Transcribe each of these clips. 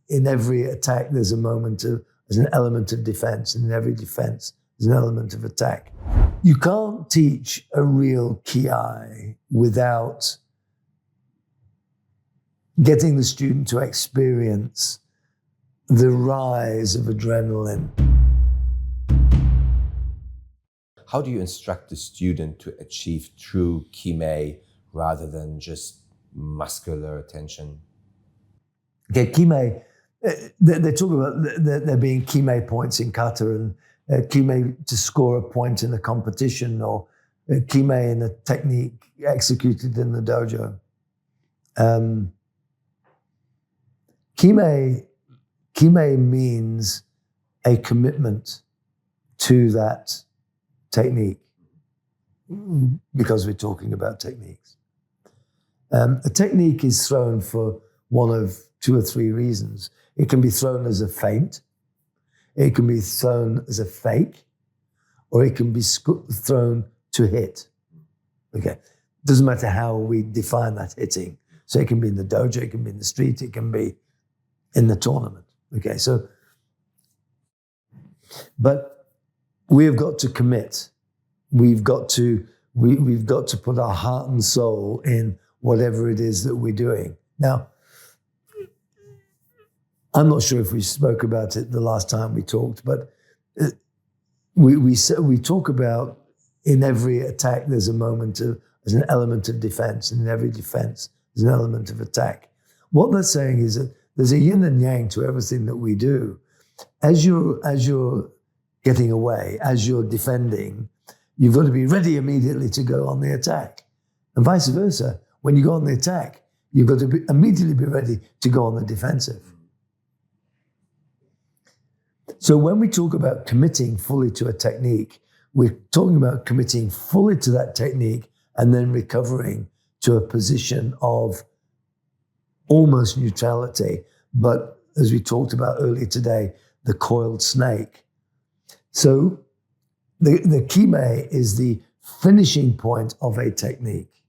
in every attack, there's an element of defense, and in every defense, there's an element of attack. You can't teach a real Kiai without getting the student to experience the rise of adrenaline. How do you instruct the student to achieve true Kime rather than just muscular attention? Okay, Kime, they talk about there being Kime points in kata, and Kime to score a point in a competition, or Kime in a technique executed in the dojo. Kime means a commitment to that technique, because we're talking about techniques. A technique is thrown for one of 2 or 3 reasons. It can be thrown as a feint, it can be thrown as a fake, or it can be thrown to hit. Okay, doesn't matter how we define that hitting. So it can be in the dojo, it can be in the street, it can be in the tournament. Okay, so, but we've got to commit. We've got to put our heart and soul in whatever it is that we're doing. Now, I'm not sure if we spoke about it the last time we talked, but we talk about in every attack there's an element of defense, and in every defense there's an element of attack. What they're saying is that there's a yin and yang to everything that we do. As you're getting away, as you're defending, you've got to be ready immediately to go on the attack, and vice versa. When you go on the attack, you've got to immediately be ready to go on the defensive. So when we talk about committing fully to a technique, we're talking about committing fully to that technique and then recovering to a position of almost neutrality, but as we talked about earlier today, the coiled snake. So the Kime is the finishing point of a technique,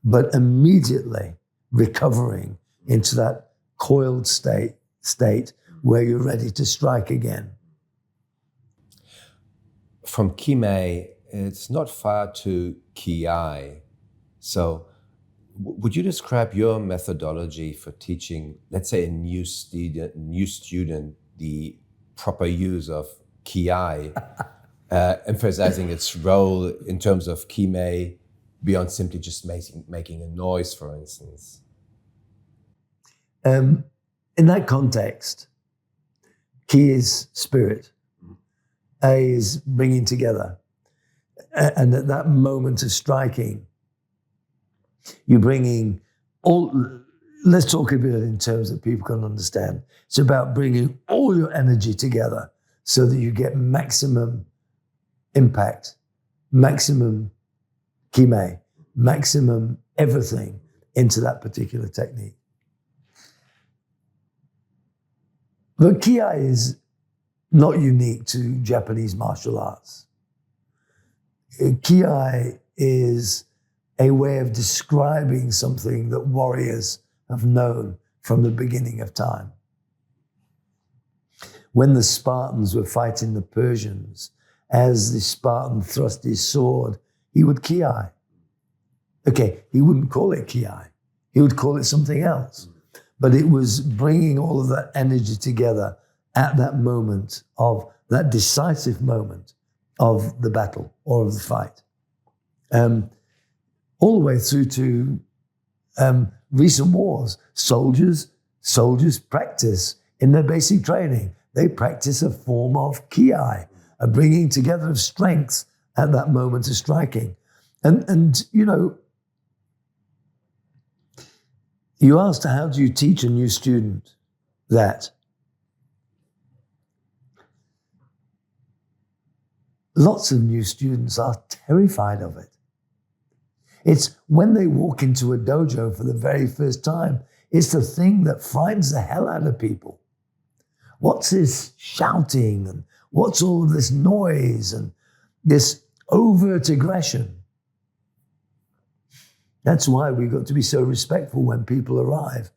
but immediately recovering into that coiled state where you're ready to strike again. From Kime, it's not far to Kiai. So would you describe your methodology for teaching, let's say, a new student the proper use of Kiai, emphasizing its role in terms of Kime beyond simply just making a noise, for instance? In that context, Ki is spirit. A is bringing together. And at that moment of striking, you're bringing all, let's talk a bit in terms that people can understand. It's about bringing all your energy together so that you get maximum impact, maximum Kime, maximum everything into that particular technique. But Kiai is not unique to Japanese martial arts. Kiai is a way of describing something that warriors have known from the beginning of time. When the Spartans were fighting the Persians, as the Spartan thrust his sword, he would Kiai. Okay, he wouldn't call it Kiai. He would call it something else. But it was bringing all of that energy together at that moment of that decisive moment of the battle or of the fight. All the way through to recent wars. Soldiers practice in their basic training. They practice a form of Kiai, a bringing together of strength at that moment of striking. And you know, you asked, how do you teach a new student that? Lots of new students are terrified of it. It's when they walk into a dojo for the very first time, it's the thing that frightens the hell out of people. What's this shouting, and what's all of this noise and this overt aggression? That's why we've got to be so respectful when people arrive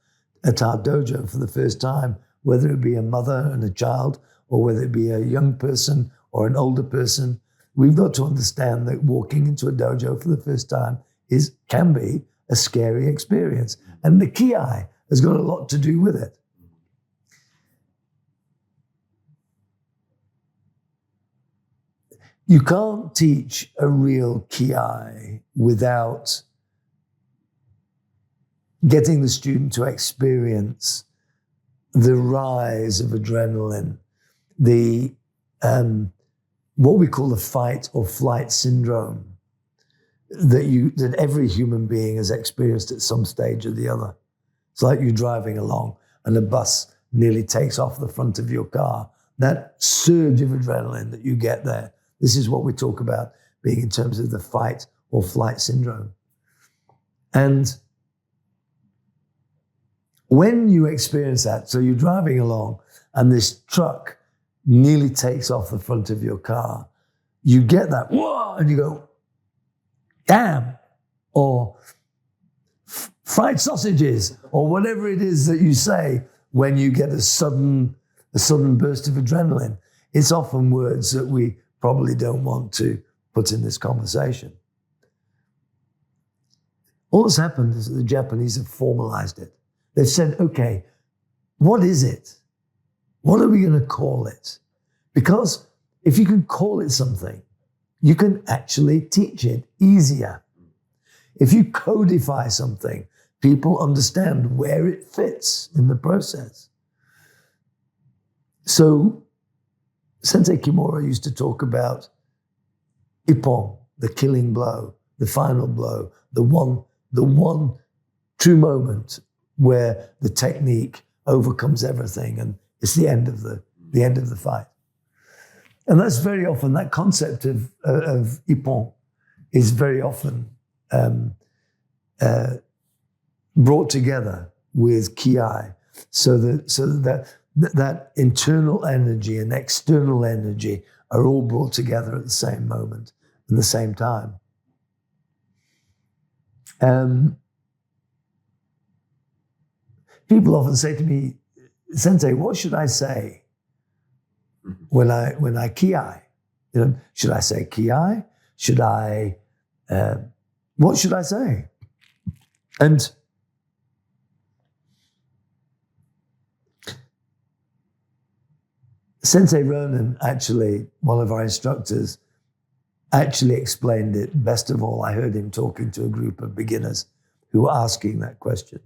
at our dojo for the first time, whether it be a mother and a child, or whether it be a young person or an older person, we've got to understand that walking into a dojo for the first time can be a scary experience. And the Kiai has got a lot to do with it. You can't teach a real Kiai without getting the student to experience the rise of adrenaline, the what we call the fight or flight syndrome that every human being has experienced at some stage or the other. It's like you're driving along and a bus nearly takes off the front of your car. That surge of adrenaline that you get there, this is what we talk about being in terms of the fight or flight syndrome. And when you experience that, so you're driving along and this truck nearly takes off the front of your car, you get that, whoa, and you go, damn, or fried sausages, or whatever it is that you say when you get a sudden burst of adrenaline. It's often words that we probably don't want to put in this conversation. All that's happened is that the Japanese have formalized it. They've said, okay, what is it? What are we going to call it? Because if you can call it something, you can actually teach it easier. If you codify something, people understand where it fits in the process. So Sensei Kimura used to talk about ippon, the killing blow, the final blow, the one true moment where the technique overcomes everything, and it's the end of the fight. And that's very often, that concept of ippon is very often brought together with Kiai, so that internal energy and external energy are all brought together at the same moment and the same time. People often say to me, Sensei, what should I say when I Kiai? Should I say Kiai? What should I say? And Sensei Ronan, actually, one of our instructors, actually explained it best of all. I heard him talking to a group of beginners who were asking that question.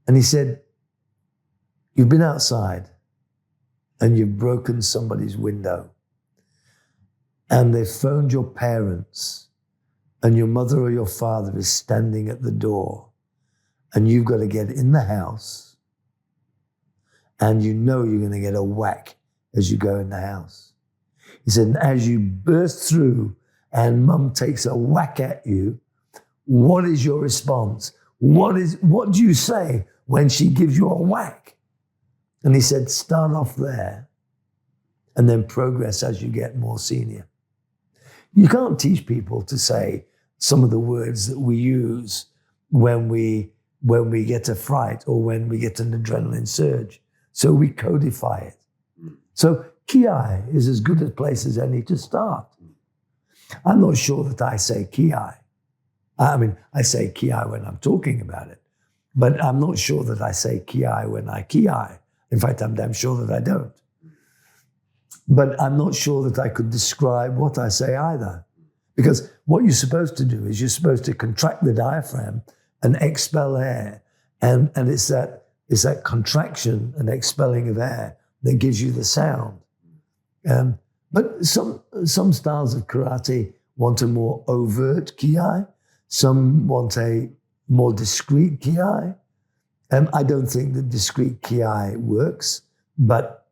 And he said, you've been outside and you've broken somebody's window and they've phoned your parents and your mother or your father is standing at the door and you've got to get in the house and you know you're going to get a whack as you go in the house. He said, and as you burst through and mum takes a whack at you, what is your response? What do you say when she gives you a whack? And he said, start off there and then progress as you get more senior. You can't teach people to say some of the words that we use when we get a fright or when we get an adrenaline surge. So we codify it. So Kiai is as good a place as any to start. I'm not sure that I say Kiai. I mean, I say Kiai when I'm talking about it, but I'm not sure that I say Kiai when I Kiai. In fact, I'm damn sure that I don't. But I'm not sure that I could describe what I say either. Because what you're supposed to do is you're supposed to contract the diaphragm and expel air. And it's that contraction and expelling of air that gives you the sound. But some styles of karate want a more overt Kiai. Some want a more discreet Kiai. I don't think that discreet Kiai works, but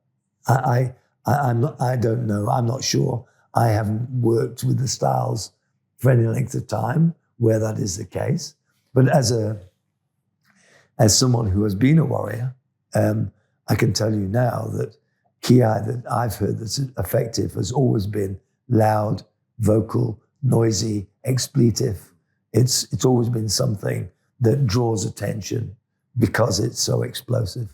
I don't know. I'm not sure. I haven't worked with the styles for any length of time where that is the case. But as someone who has been a warrior, I can tell you now that Kiai that I've heard that's effective has always been loud, vocal, noisy, expletive. It's always been something that draws attention because it's so explosive.